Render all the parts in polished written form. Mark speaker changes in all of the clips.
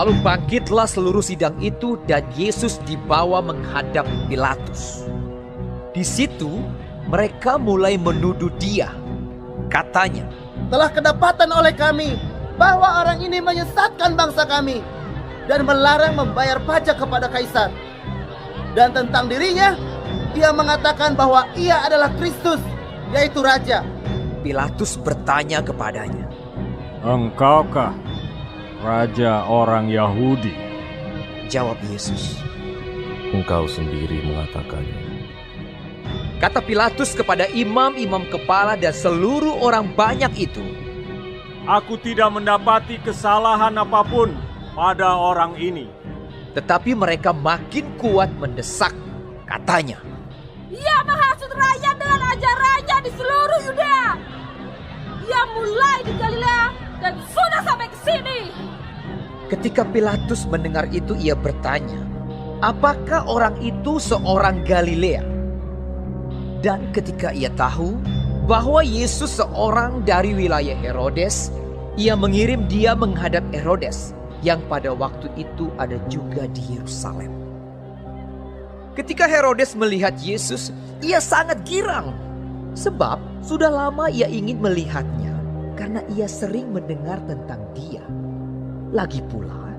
Speaker 1: Lalu bangkitlah seluruh sidang itu dan Yesus dibawa menghadap Pilatus. Di situ mereka mulai menuduh dia. Katanya,
Speaker 2: telah kedapatan oleh kami bahwa orang ini menyesatkan bangsa kami dan melarang membayar pajak kepada Kaisar. Dan tentang dirinya, ia mengatakan bahwa ia adalah Kristus, yaitu Raja.
Speaker 1: Pilatus bertanya kepadanya,
Speaker 3: "Engkaukah Raja orang Yahudi?"
Speaker 1: Jawab Yesus,
Speaker 4: Engkau sendiri mengatakannya.
Speaker 1: kata Pilatus kepada imam-imam kepala dan seluruh orang banyak itu,
Speaker 3: "Aku tidak mendapati kesalahan apapun pada orang ini."
Speaker 1: Tetapi mereka makin kuat mendesak. Katanya,
Speaker 5: Ia menghasut rakyat dengan ajarannya di seluruh Yudea. Ia mulai di Galilea dan sudah sampai ke sini.
Speaker 1: ketika Pilatus mendengar itu ia bertanya, apakah orang itu seorang Galilea? Dan ketika ia tahu bahwa Yesus seorang dari wilayah Herodes, ia mengirim dia menghadap Herodes yang pada waktu itu ada juga di Yerusalem. Ketika Herodes melihat Yesus, ia sangat girang. Sebab sudah lama ia ingin melihatnya karena ia sering mendengar tentang dia. Lagi pula,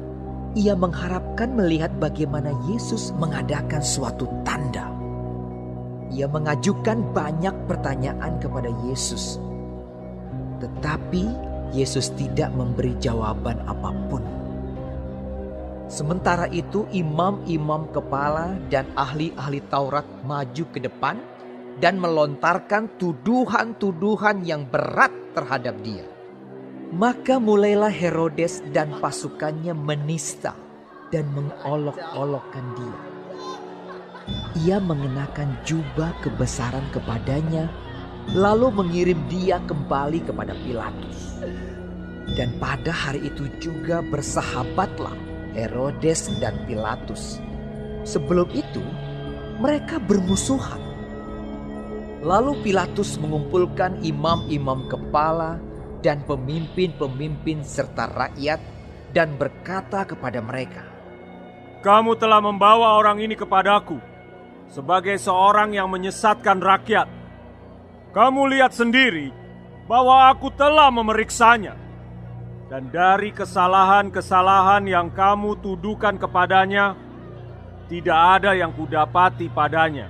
Speaker 1: ia mengharapkan melihat bagaimana Yesus mengadakan suatu tanda. Ia mengajukan banyak pertanyaan kepada Yesus. Tetapi Yesus tidak memberi jawaban apapun. Sementara itu imam-imam kepala dan ahli-ahli Taurat maju ke depan dan melontarkan tuduhan-tuduhan yang berat terhadap dia. Maka mulailah Herodes dan pasukannya menista dan mengolok-olokkan dia. Ia mengenakan jubah kebesaran kepadanya, lalu mengirim dia kembali kepada Pilatus. Dan pada hari itu juga bersahabatlah Herodes dan Pilatus. Sebelum itu mereka bermusuhan. Lalu Pilatus mengumpulkan imam-imam kepala dan pemimpin-pemimpin serta rakyat dan berkata kepada mereka,
Speaker 3: "Kamu telah membawa orang ini kepadaku sebagai seorang yang menyesatkan rakyat. Kamu lihat sendiri bahwa aku telah memeriksanya. Dan dari kesalahan-kesalahan yang kamu tuduhkan kepadanya, tidak ada yang kudapati padanya.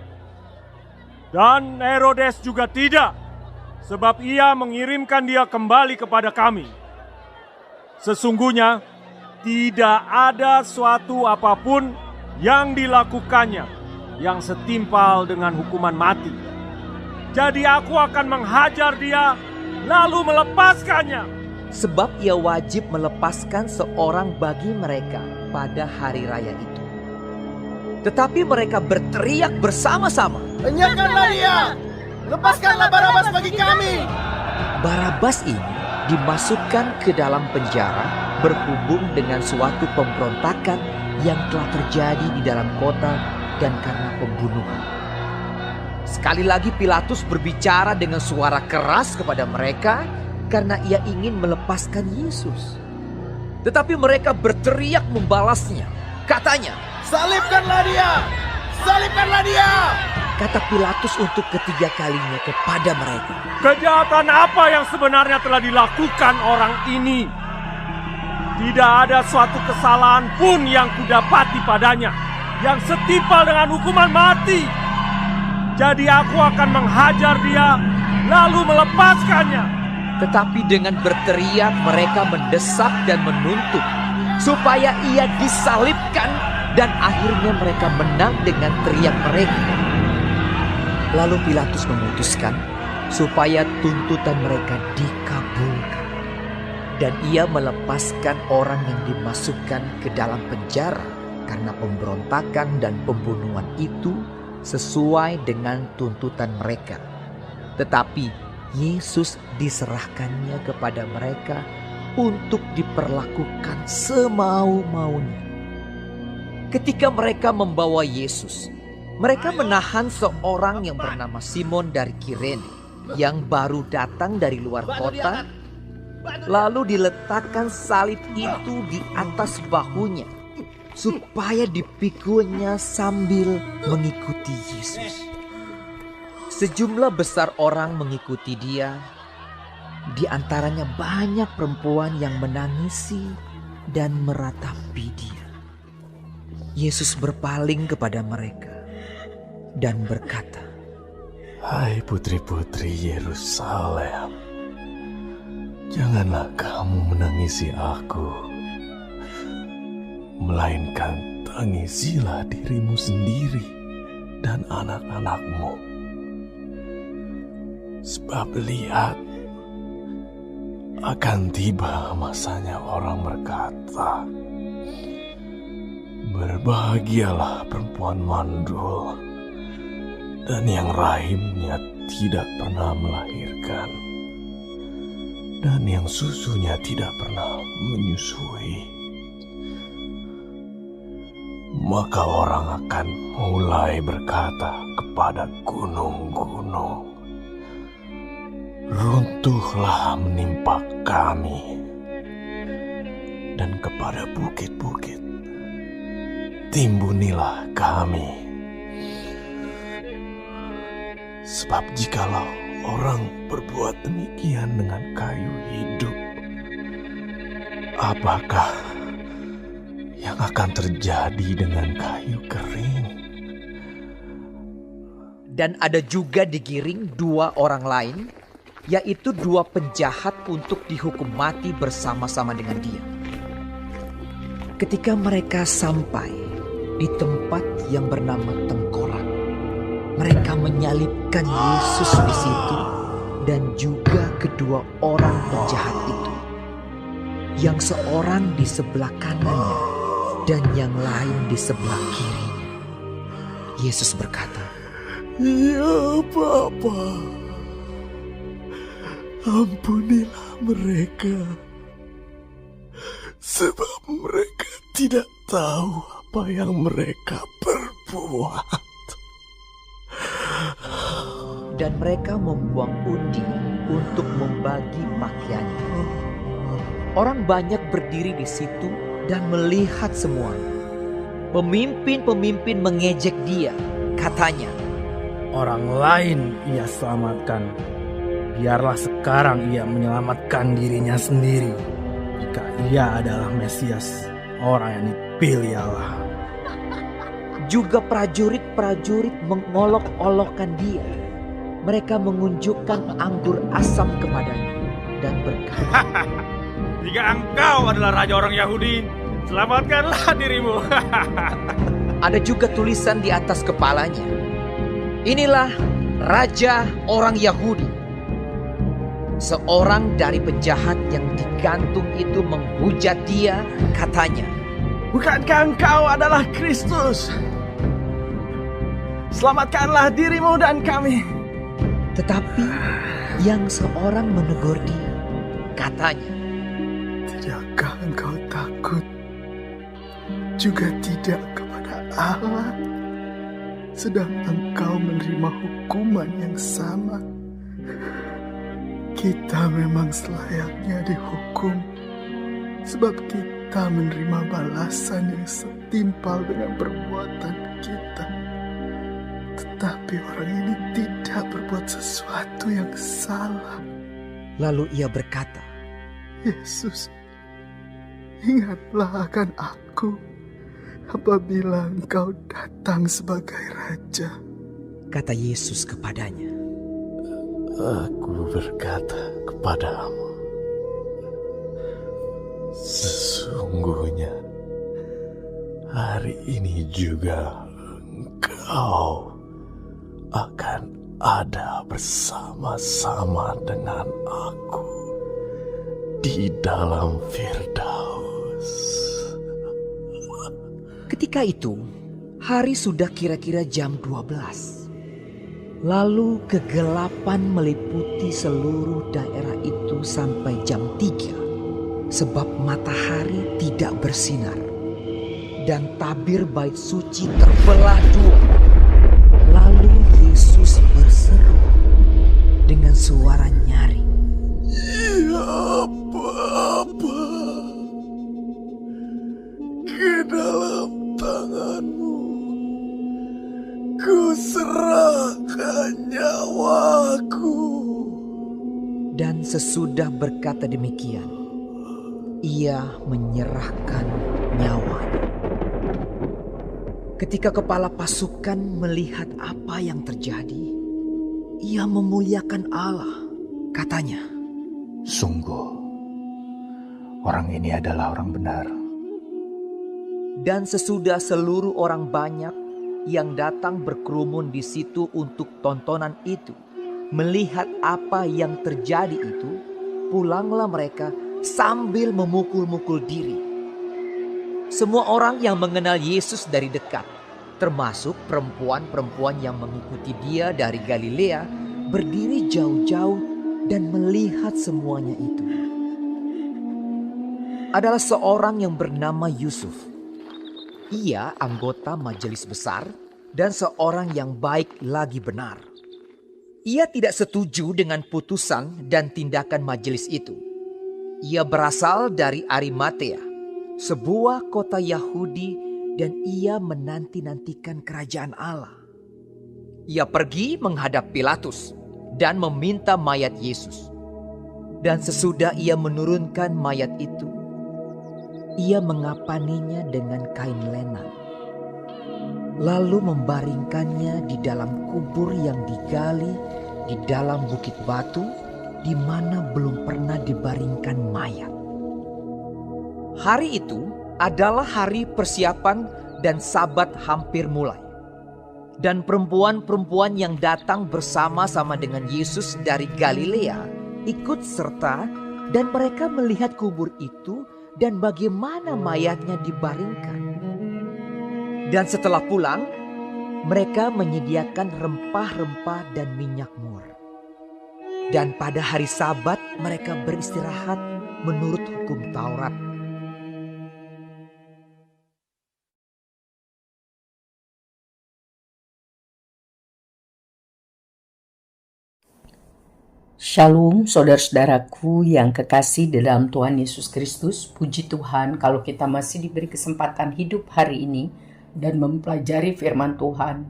Speaker 3: Dan Herodes juga tidak, sebab ia mengirimkan dia kembali kepada kami. Sesungguhnya tidak ada suatu apapun yang dilakukannya yang setimpal dengan hukuman mati. Jadi aku akan menghajar dia lalu melepaskannya."
Speaker 1: sebab ia wajib melepaskan seorang bagi mereka pada hari raya itu. Tetapi mereka berteriak bersama-sama,
Speaker 2: Lenyapkanlah dia! Lepaskanlah Barabas bagi kami!
Speaker 1: Barabas ini dimasukkan ke dalam penjara berhubung dengan suatu pemberontakan yang telah terjadi di dalam kota dan karena pembunuhan. Sekali lagi Pilatus berbicara dengan suara keras kepada mereka karena ia ingin melepaskan Yesus. Tetapi mereka berteriak membalasnya. Katanya,
Speaker 2: Salibkanlah dia! Salibkanlah dia!
Speaker 1: kata Pilatus untuk ketiga kalinya kepada mereka.
Speaker 3: Kejahatan apa yang sebenarnya telah dilakukan orang ini? Tidak ada suatu kesalahan pun yang kudapati padanya yang setimpal dengan hukuman mati. Jadi aku akan menghajar dia lalu melepaskannya.
Speaker 1: Tetapi dengan berteriak mereka mendesak dan menuntut supaya ia disalibkan, dan akhirnya mereka menang dengan teriak mereka. Lalu Pilatus memutuskan supaya tuntutan mereka dikabulkan, dan ia melepaskan orang yang dimasukkan ke dalam penjara karena pemberontakan dan pembunuhan itu sesuai dengan tuntutan mereka. Tetapi Yesus diserahkannya kepada mereka untuk diperlakukan semau-maunya. Ketika mereka membawa Yesus, mereka menahan seorang yang bernama Simon dari Kirene yang baru datang dari luar kota Lalu diletakkan salib itu di atas bahunya, supaya dipikulnya sambil mengikuti Yesus. Sejumlah besar orang mengikuti dia. Di antaranya banyak perempuan yang menangisi dan meratapi dia. Yesus berpaling kepada mereka dan berkata,
Speaker 4: Hai putri-putri Yerusalem, janganlah kamu menangisi aku, melainkan tangisilah dirimu sendiri dan anak-anakmu. Sebab lihat, akan tiba masanya orang berkata, berbahagialah perempuan mandul dan yang rahimnya tidak pernah melahirkan, dan yang susunya tidak pernah menyusui. Maka orang akan mulai berkata kepada gunung-gunung, runtuhlah menimpa kami, dan kepada bukit-bukit, timbunilah kami. Sebab jikalau orang berbuat demikian dengan kayu hidup, apakah yang akan terjadi dengan kayu kering?
Speaker 1: dan ada juga digiring 2 orang lain, yaitu 2 penjahat untuk dihukum mati bersama-sama dengan dia. Ketika mereka sampai di tempat yang bernama Tengkorak, mereka menyalibkan Yesus di situ dan juga kedua orang penjahat itu, yang seorang di sebelah kanannya dan yang lain di sebelah kirinya. Yesus berkata,
Speaker 4: Ya Bapa, ampunilah mereka, sebab mereka tidak tahu apa yang mereka perbuat.
Speaker 1: dan mereka membuang undi untuk membagi pakaiannya. Orang banyak berdiri di situ dan melihat semuanya. Pemimpin-pemimpin mengejek dia, katanya,
Speaker 6: Orang lain ia selamatkan, biarlah sekarang ia menyelamatkan dirinya sendiri, jika ia adalah Mesias, orang yang dipilih Allah.
Speaker 1: juga prajurit-prajurit mengolok-olokkan dia. Mereka mengunjukkan anggur asam kepadanya dan berkata,
Speaker 3: Jika engkau adalah raja orang Yahudi, selamatkanlah dirimu.
Speaker 1: ada juga tulisan di atas kepalanya, Inilah Raja orang Yahudi. Seorang dari penjahat yang digantung itu menghujat dia, katanya,
Speaker 6: Bukankah engkau adalah Kristus? Selamatkanlah dirimu dan kami.
Speaker 1: Tetapi yang seorang menegur dia, katanya,
Speaker 7: Tidakkah engkau takut juga tidak kepada Allah, sedang engkau menerima hukuman yang sama? Kita memang selayaknya dihukum, sebab kita menerima balasan yang setimpal dengan perbuatan kita. Tetapi orang ini tidak berbuat sesuatu yang salah.
Speaker 1: Lalu ia berkata,
Speaker 7: Yesus, ingatlah akan aku apabila engkau datang sebagai Raja.
Speaker 1: kata Yesus kepadanya,
Speaker 4: Aku berkata kepadamu, sesungguhnya hari ini juga engkau akan ada bersama-sama dengan aku di dalam Firdaus.
Speaker 1: Ketika itu, hari sudah kira-kira jam 12. Lalu kegelapan meliputi seluruh daerah itu sampai jam 3. Sebab matahari tidak bersinar. Dan tabir bait suci terbelah 2. Lalu Yesus berseru dengan suara nyaring,
Speaker 4: Ya dalam tangan-Mu. Ku serahkan nyawaku.
Speaker 1: Dan sesudah berkata demikian, ia menyerahkan nyawanya. Ketika kepala pasukan melihat apa yang terjadi, ia memuliakan Allah. Katanya,
Speaker 8: "Sungguh, orang ini adalah orang benar."
Speaker 1: dan sesudah seluruh orang banyak yang datang berkerumun di situ untuk tontonan itu, melihat apa yang terjadi itu, pulanglah mereka sambil memukul-mukul diri. Semua orang yang mengenal Yesus dari dekat, termasuk perempuan-perempuan yang mengikuti dia dari Galilea, berdiri jauh-jauh dan melihat semuanya itu. Adalah seorang yang bernama Yusuf. Ia anggota majelis besar dan seorang yang baik lagi benar. Ia tidak setuju dengan putusan dan tindakan majelis itu. Ia berasal dari Arimatea, sebuah kota Yahudi, dan ia menanti-nantikan kerajaan Allah. Ia pergi menghadap Pilatus dan meminta mayat Yesus. Dan sesudah ia menurunkan mayat itu, ia mengapaninya dengan kain lenan, lalu membaringkannya di dalam kubur yang digali di dalam bukit batu, di mana belum pernah dibaringkan mayat. Hari itu adalah hari persiapan dan Sabat hampir mulai. Dan perempuan-perempuan yang datang bersama-sama dengan Yesus dari Galilea ikut serta, dan mereka melihat kubur itu dan bagaimana mayatnya dibaringkan. Dan setelah pulang, mereka menyediakan rempah-rempah dan minyak mur. Dan pada hari Sabat mereka beristirahat menurut hukum Taurat.
Speaker 9: Shalom saudara-saudaraku yang kekasih di dalam Tuhan Yesus Kristus. Puji Tuhan kalau kita masih diberi kesempatan hidup hari ini dan mempelajari firman Tuhan,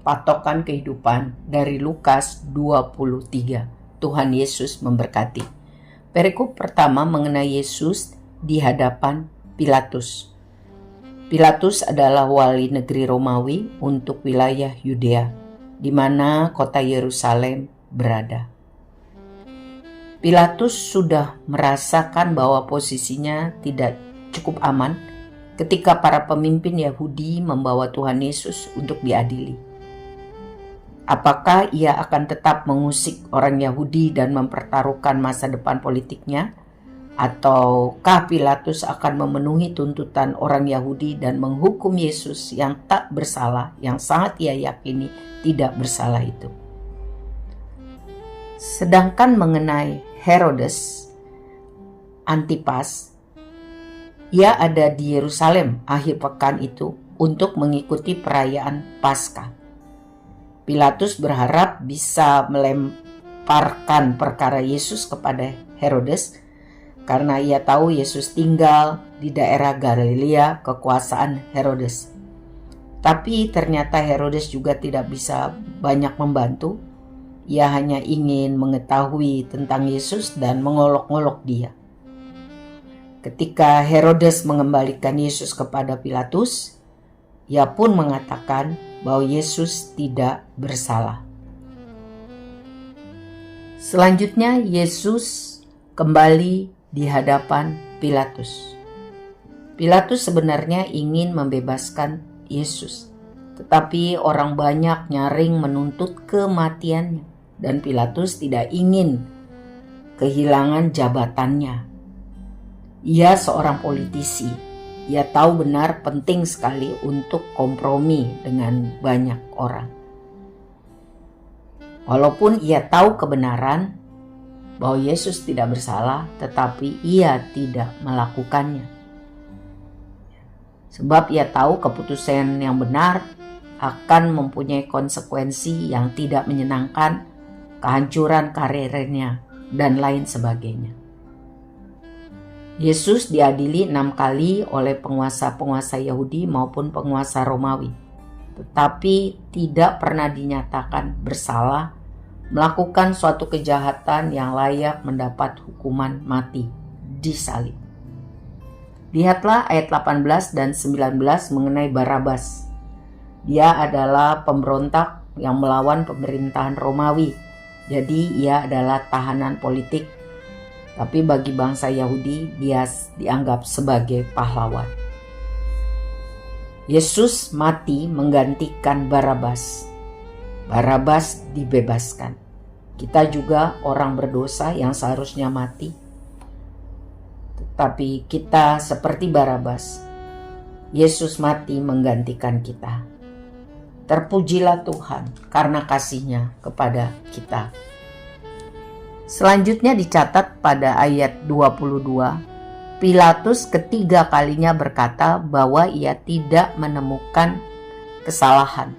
Speaker 9: patokan kehidupan dari Lukas 23. Tuhan Yesus memberkati. Perikop pertama mengenai Yesus di hadapan Pilatus. Pilatus adalah wali negeri Romawi untuk wilayah Yudea, di mana kota Yerusalem berada. Pilatus sudah merasakan bahwa posisinya tidak cukup aman ketika para pemimpin Yahudi membawa Tuhan Yesus untuk diadili. Apakah ia akan tetap mengusik orang Yahudi dan mempertaruhkan masa depan politiknya? Ataukah Pilatus akan memenuhi tuntutan orang Yahudi dan menghukum Yesus yang tak bersalah, yang sangat ia yakini tidak bersalah itu? Sedangkan mengenai Herodes Antipas, ia ada di Yerusalem akhir pekan itu untuk mengikuti perayaan Paskah. Pilatus berharap bisa melemparkan perkara Yesus kepada Herodes karena ia tahu Yesus tinggal di daerah Galilea kekuasaan Herodes. Tapi ternyata Herodes juga tidak bisa banyak membantu. Ia hanya ingin mengetahui tentang Yesus dan mengolok-olok dia. Ketika Herodes mengembalikan Yesus kepada Pilatus, ia pun mengatakan bahwa Yesus tidak bersalah. Selanjutnya Yesus kembali di hadapan Pilatus. Pilatus sebenarnya ingin membebaskan Yesus, tetapi orang banyak nyaring menuntut kematiannya. Dan Pilatus tidak ingin kehilangan jabatannya. Ia seorang politisi. Ia tahu benar penting sekali untuk kompromi dengan banyak orang. Walaupun ia tahu kebenaran bahwa Yesus tidak bersalah, tetapi ia tidak melakukannya. Sebab ia tahu keputusan yang benar akan mempunyai konsekuensi yang tidak menyenangkan, kehancuran karirnya, dan lain sebagainya. Yesus diadili 6 kali oleh penguasa-penguasa Yahudi maupun penguasa Romawi, tetapi tidak pernah dinyatakan bersalah melakukan suatu kejahatan yang layak mendapat hukuman mati, disalib. Lihatlah ayat 18 dan 19 mengenai Barabas. Dia adalah pemberontak yang melawan pemerintahan Romawi, jadi ia adalah tahanan politik. Tapi bagi bangsa Yahudi, dia dianggap sebagai pahlawan. Yesus mati menggantikan Barabas. Barabas dibebaskan. Kita juga orang berdosa yang seharusnya mati. Tetapi kita seperti Barabas. Yesus mati menggantikan kita. Terpujilah Tuhan karena kasih-Nya kepada kita. Selanjutnya dicatat pada ayat 22, Pilatus ketiga kalinya berkata bahwa ia tidak menemukan kesalahan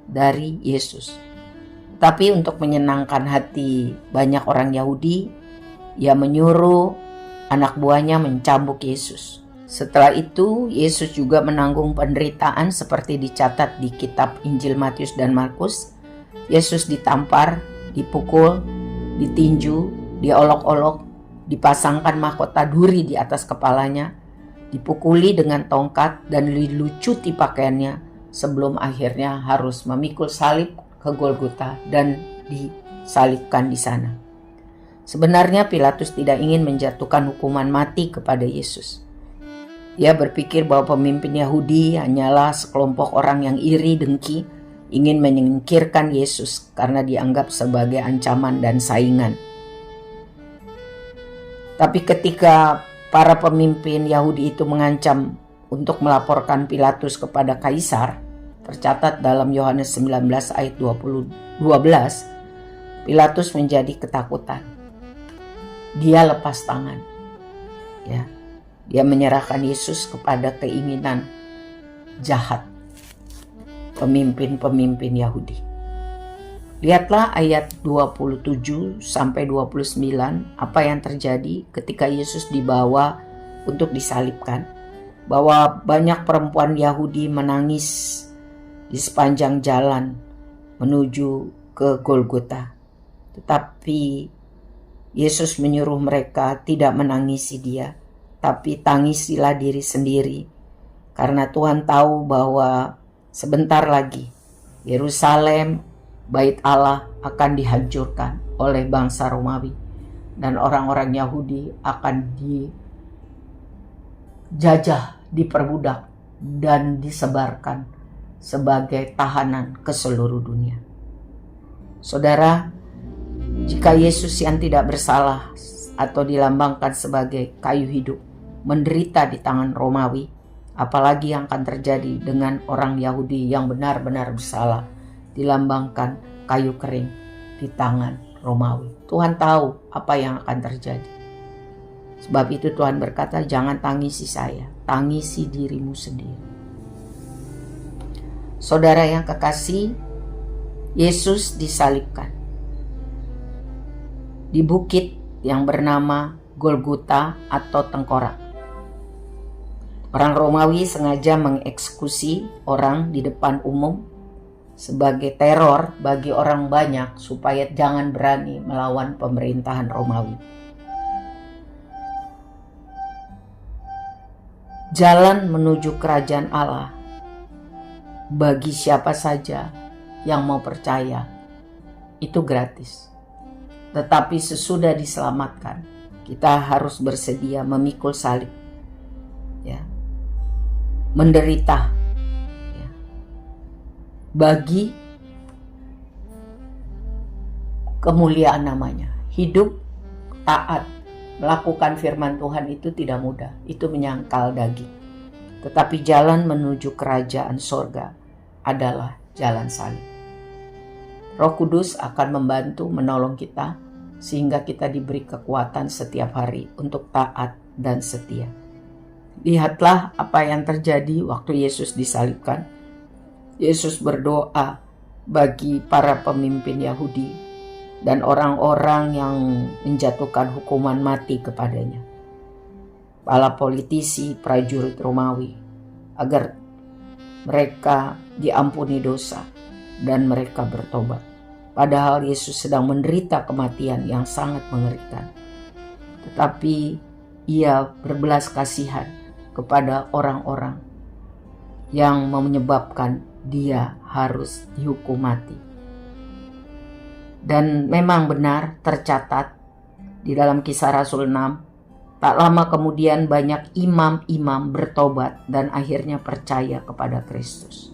Speaker 9: dari Yesus. Tapi untuk menyenangkan hati banyak orang Yahudi, ia menyuruh anak buahnya mencambuk Yesus. Setelah itu, Yesus juga menanggung penderitaan seperti dicatat di kitab Injil Matius dan Markus. Yesus ditampar, dipukul, ditinju, diolok-olok, dipasangkan mahkota duri di atas kepalanya, dipukuli dengan tongkat dan dilucuti pakaiannya sebelum akhirnya harus memikul salib ke Golgota dan disalibkan di sana. Sebenarnya Pilatus tidak ingin menjatuhkan hukuman mati kepada Yesus. Dia berpikir bahwa pemimpin Yahudi hanyalah sekelompok orang yang iri dengki, ingin menyingkirkan Yesus karena dianggap sebagai ancaman dan saingan. Tapi ketika para pemimpin Yahudi itu mengancam untuk melaporkan Pilatus kepada Kaisar, tercatat dalam Yohanes 19 ayat 12, Pilatus menjadi ketakutan. Dia lepas tangan. Dia menyerahkan Yesus kepada keinginan jahat pemimpin-pemimpin Yahudi. Lihatlah ayat 27 sampai 29 apa yang terjadi ketika Yesus dibawa untuk disalibkan. Bahwa banyak perempuan Yahudi menangis di sepanjang jalan menuju ke Golgota. Tetapi Yesus menyuruh mereka tidak menangisi dia, tapi tangisilah diri sendiri. Karena Tuhan tahu bahwa sebentar lagi Yerusalem, Bait Allah akan dihancurkan oleh bangsa Romawi. Dan orang-orang Yahudi akan dijajah, diperbudak, dan disebarkan sebagai tahanan ke seluruh dunia. Saudara, jika Yesus yang tidak bersalah atau dilambangkan sebagai kayu hidup menderita di tangan Romawi, apalagi yang akan terjadi dengan orang Yahudi yang benar-benar bersalah dilambangkan kayu kering di tangan Romawi. Tuhan tahu apa yang akan terjadi. Sebab itu Tuhan berkata, jangan tangisi saya, tangisi dirimu sendiri. Saudara yang kekasih, Yesus disalibkan di bukit yang bernama Golgota atau Tengkorak. Orang Romawi sengaja mengeksekusi orang di depan umum sebagai teror bagi orang banyak supaya jangan berani melawan pemerintahan Romawi. Jalan menuju kerajaan Allah bagi siapa saja yang mau percaya itu gratis. Tetapi sesudah diselamatkan, kita harus bersedia memikul salib, menderita, bagi kemuliaan namanya. Hidup taat, melakukan firman Tuhan itu tidak mudah, itu menyangkal daging. Tetapi jalan menuju kerajaan sorga adalah jalan salib. Roh Kudus akan membantu menolong kita sehingga kita diberi kekuatan setiap hari untuk taat dan setia. Lihatlah apa yang terjadi waktu Yesus disalibkan. Yesus berdoa bagi para pemimpin Yahudi dan orang-orang yang menjatuhkan hukuman mati kepadanya. para politisi, prajurit Romawi, agar mereka diampuni dosa dan mereka bertobat. Padahal Yesus sedang menderita kematian yang sangat mengerikan. Tetapi ia berbelas kasihan kepada orang-orang yang menyebabkan dia harus dihukum mati. Dan memang benar tercatat di dalam Kisah Rasul 6, tak lama kemudian banyak imam-imam bertobat dan akhirnya percaya kepada Kristus.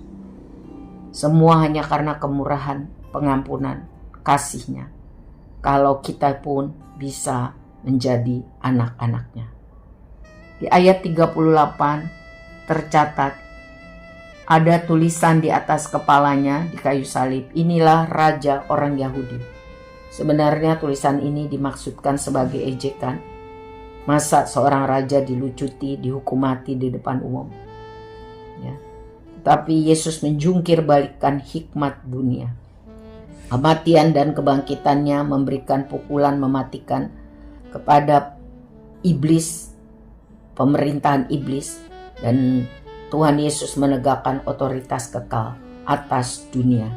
Speaker 9: Semua hanya karena kemurahan, pengampunan, kasih-Nya. Kalau kita pun bisa menjadi anak-anak-Nya. Di ayat 38 tercatat ada tulisan di atas kepalanya di kayu salib, inilah Raja orang Yahudi. Sebenarnya tulisan ini dimaksudkan sebagai ejekan. Masa seorang raja dilucuti, dihukum mati di depan umum? Ya. Tapi Yesus menjungkir balikkan hikmat dunia. Kematian dan kebangkitannya memberikan pukulan mematikan kepada iblis, pemerintahan iblis, dan Tuhan Yesus menegakkan otoritas kekal atas dunia.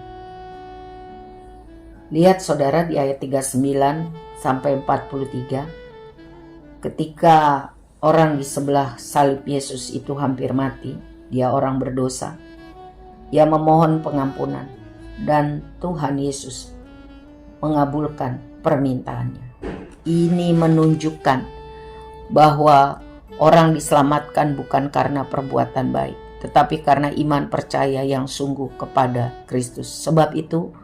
Speaker 9: Lihat saudara di ayat 39 sampai 43, ketika orang di sebelah salib Yesus itu hampir mati, dia orang berdosa, ia memohon pengampunan, dan Tuhan Yesus mengabulkan permintaannya. Ini menunjukkan bahwa orang diselamatkan bukan karena perbuatan baik, tetapi karena iman percaya yang sungguh kepada Kristus. Sebab itu,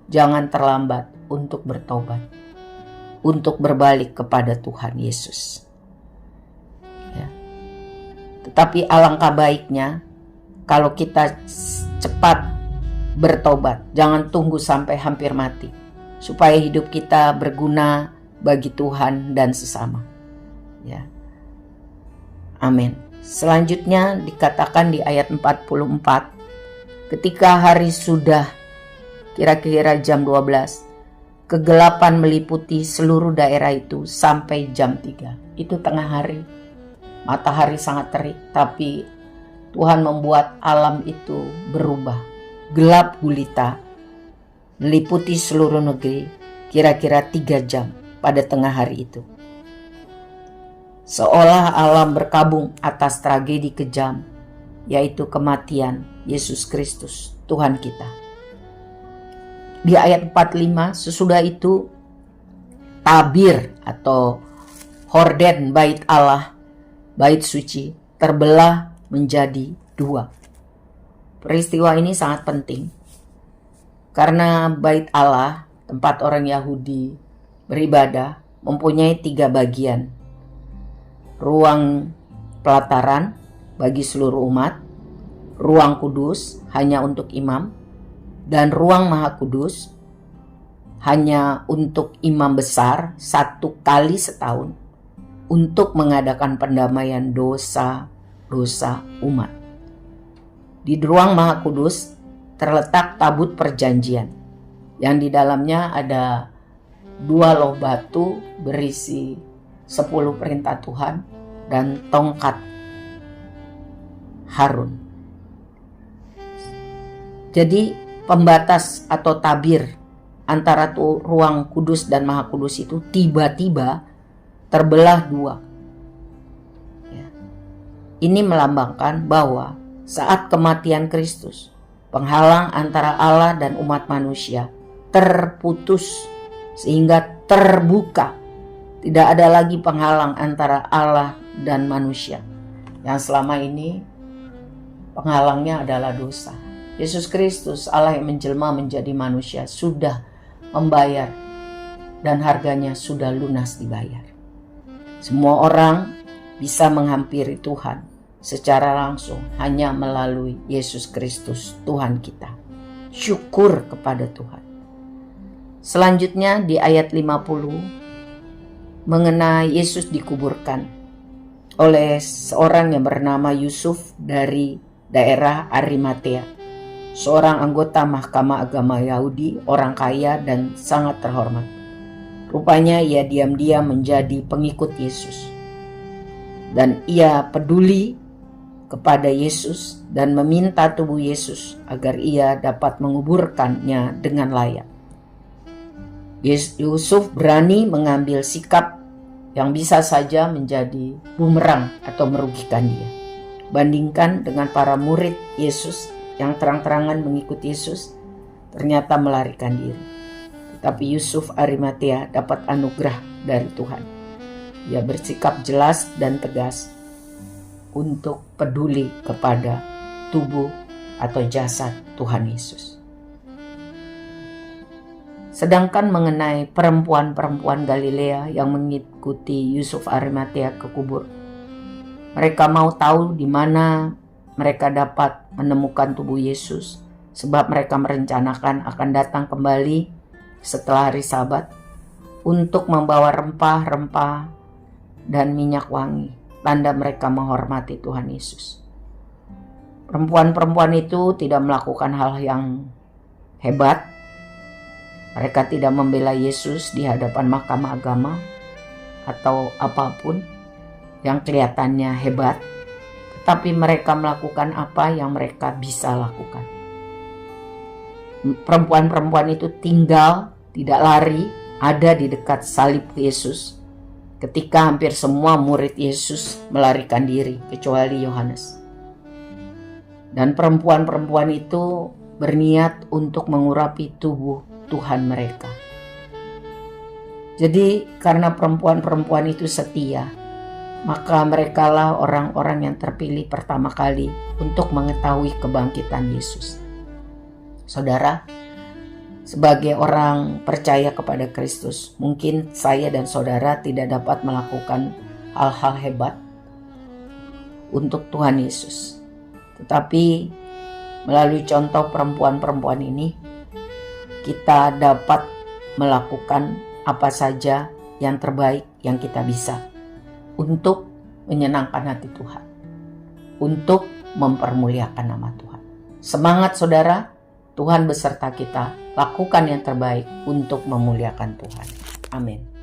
Speaker 9: jangan terlambat untuk bertobat, untuk berbalik kepada Tuhan Yesus. Ya. Tetapi alangkah baiknya kalau kita cepat bertobat, jangan tunggu sampai hampir mati, supaya hidup kita berguna bagi Tuhan dan sesama. Ya. Amin. Selanjutnya dikatakan di ayat 44, ketika hari sudah kira-kira jam 12, kegelapan meliputi seluruh daerah itu sampai jam 3. Itu tengah hari. Matahari sangat terik, tapi Tuhan membuat alam itu berubah. Gelap gulita meliputi seluruh negeri kira-kira 3 jam pada tengah hari itu. Seolah alam berkabung atas tragedi kejam, yaitu kematian Yesus Kristus, Tuhan kita. Di ayat 45, sesudah itu tabir atau horden bait Allah, bait suci, terbelah menjadi 2. Peristiwa ini sangat penting karena bait Allah, tempat orang Yahudi beribadah, mempunyai 3 bagian. Ruang pelataran bagi seluruh umat, ruang kudus hanya untuk imam, dan ruang maha kudus hanya untuk imam besar 1 kali setahun untuk mengadakan pendamaian dosa-dosa umat. Di ruang maha kudus terletak tabut perjanjian yang di dalamnya ada 2 loh batu berisi 10 perintah Tuhan dan tongkat Harun. Jadi pembatas atau tabir antara ruang kudus dan maha kudus itu tiba-tiba terbelah 2. Ya. Ini melambangkan bahwa saat kematian Kristus, penghalang antara Allah dan umat manusia terputus sehingga terbuka. Tidak ada lagi penghalang antara Allah dan manusia. Yang selama ini penghalangnya adalah dosa. Yesus Kristus, Allah yang menjelma menjadi manusia, sudah membayar dan harganya sudah lunas dibayar. Semua orang bisa menghampiri Tuhan secara langsung hanya melalui Yesus Kristus, Tuhan kita. Syukur kepada Tuhan. Selanjutnya di ayat 50 mengenai Yesus dikuburkan oleh seorang yang bernama Yusuf dari daerah Arimatea, seorang anggota mahkamah agama Yahudi, orang kaya dan sangat terhormat. Rupanya ia diam-diam menjadi pengikut Yesus. Dan ia peduli kepada Yesus dan meminta tubuh Yesus agar ia dapat menguburkannya dengan layak. Yusuf berani mengambil sikap yang bisa saja menjadi bumerang atau merugikan dia. Bandingkan dengan para murid Yesus yang terang-terangan mengikuti Yesus, ternyata melarikan diri. Tetapi Yusuf Arimatea dapat anugerah dari Tuhan. Ia bersikap jelas dan tegas untuk peduli kepada tubuh atau jasad Tuhan Yesus. Sedangkan mengenai perempuan-perempuan Galilea yang mengikuti Yusuf Arimatea ke kubur, mereka mau tahu di mana mereka dapat menemukan tubuh Yesus, sebab mereka merencanakan akan datang kembali setelah hari Sabat untuk membawa rempah-rempah dan minyak wangi, tanda mereka menghormati Tuhan Yesus. Perempuan-perempuan itu tidak melakukan hal yang hebat. Mereka tidak membela Yesus di hadapan mahkamah agama atau apapun yang kelihatannya hebat, tetapi mereka melakukan apa yang mereka bisa lakukan. Perempuan-perempuan itu tinggal, tidak lari, ada di dekat salib Yesus ketika hampir semua murid Yesus melarikan diri kecuali Yohanes. Dan perempuan-perempuan itu berniat untuk mengurapi tubuh Tuhan mereka. Jadi karena perempuan-perempuan itu setia, maka merekalah orang-orang yang terpilih pertama kali untuk mengetahui kebangkitan Yesus. Saudara, sebagai orang percaya kepada Kristus, mungkin saya dan saudara tidak dapat melakukan hal-hal hebat untuk Tuhan Yesus. Tetapi melalui contoh perempuan-perempuan ini, kita dapat melakukan apa saja yang terbaik yang kita bisa untuk menyenangkan hati Tuhan, untuk mempermuliakan nama Tuhan. Semangat saudara, Tuhan beserta kita, lakukan yang terbaik untuk memuliakan Tuhan. Amin.